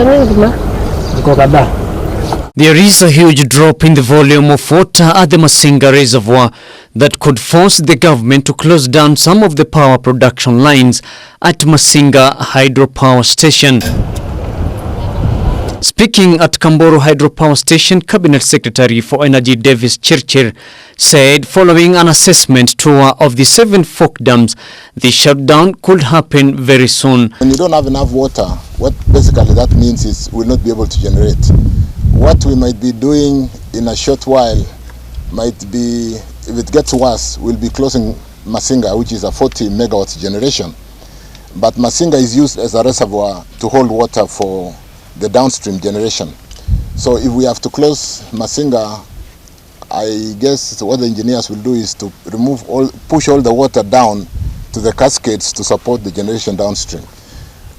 There is a huge drop in the volume of water at the Masinga Reservoir that could force the government to close down some of the power production lines at Masinga Hydropower Station. Speaking at Kamburu Hydropower Station, Cabinet Secretary for Energy Davis Chirchir said following an assessment tour of the 7 fork dams, the shutdown could happen very soon. When you don't have enough water, what basically that means is we'll not be able to generate. What we might be doing in a short while might be, if it gets worse, we'll be closing Masinga, which is a 40 megawatts generation. But Masinga is used as a reservoir to hold water for the downstream generation. So if we have to close Masinga, I guess what the engineers will do is to push all the water down to the cascades to support the generation downstream.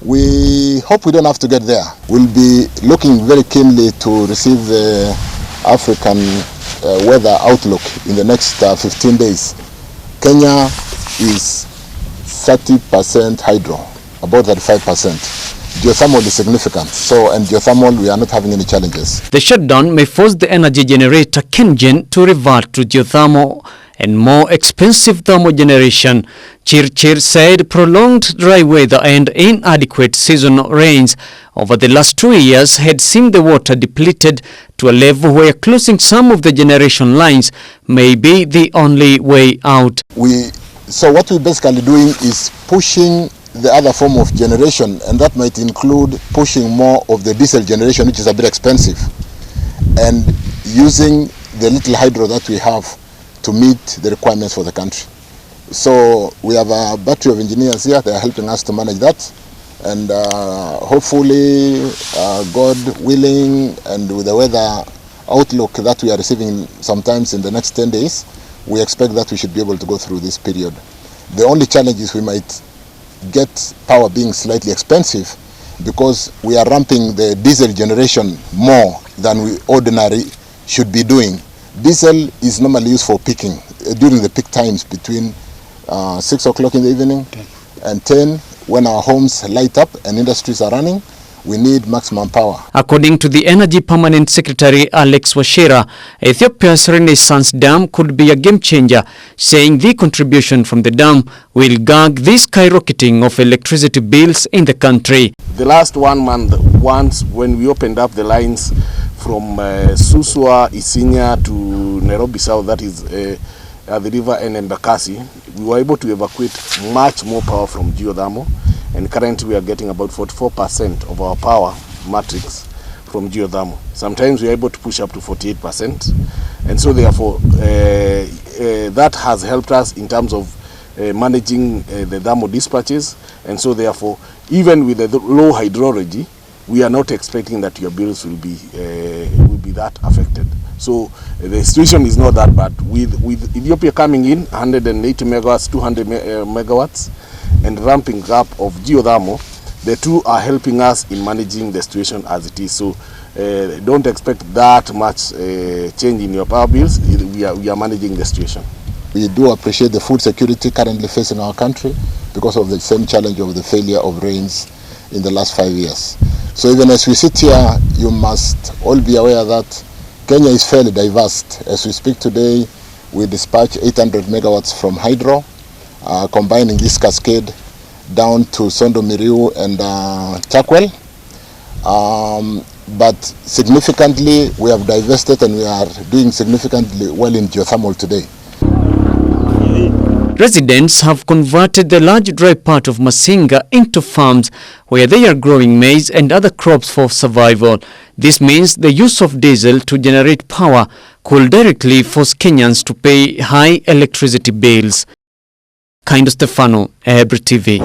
We hope we don't have to get there. We'll be looking very keenly to receive the African weather outlook in the next 15 days. Kenya is 30% hydro, about 35%. Geothermal is significant, and geothermal we are not having any challenges. The shutdown may force the energy generator Kengen to revert to geothermal and more expensive thermal generation. Chirchir said prolonged dry weather and inadequate seasonal rains over the last 2 years had seen the water depleted to a level where closing some of the generation lines may be the only way out. So what we're basically doing is pushing the other form of generation, and that might include pushing more of the diesel generation, which is a bit expensive, and using the little hydro that we have to meet the requirements for the country. So we have a battery of engineers here. They are helping us to manage that, and hopefully, God willing, and with the weather outlook that we are receiving sometimes in the next 10 days, we expect that we should be able to go through this period. The only challenge is we might get power being slightly expensive because we are ramping the diesel generation more than we ordinarily should be doing. Diesel is normally used for peaking during the peak times between 6 o'clock in the evening and 10, when our homes light up and industries are running. We need maximum power. According to the Energy Permanent Secretary Alex Washira, Ethiopia's Renaissance Dam could be a game changer, saying the contribution from the dam will gag the skyrocketing of electricity bills in the country. The last 1 month, once when we opened up the lines from Suswa, Isinya to Nairobi South, that is the river, and Embakasi, we were able to evacuate much more power from geothermal. And currently we are getting about 44% of our power matrix from geothermal. Sometimes we are able to push up to 48%. And so therefore, that has helped us in terms of managing the thermal dispatches. And so therefore, even with the low hydrology, we are not expecting that your bills will be that affected. So the situation is not that bad. With Ethiopia coming in, 180 megawatts, 200 megawatts, and ramping up of geothermal, the two are helping us in managing the situation as it is. So don't expect that much change in your power bills. We are managing the situation. We do appreciate the food security currently facing our country because of the same challenge of the failure of rains in the last 5 years. So even as we sit here, you must all be aware that Kenya is fairly diverse. As we speak today, we dispatch 800 megawatts from hydro, combining this cascade down to Sondo, Miriu and Chakwel. But significantly, we have divested and we are doing significantly well in geothermal today. Residents have converted the large dry part of Masinga into farms where they are growing maize and other crops for survival. This means the use of diesel to generate power could directly force Kenyans to pay high electricity bills. Kind of Stefano, Revert TV.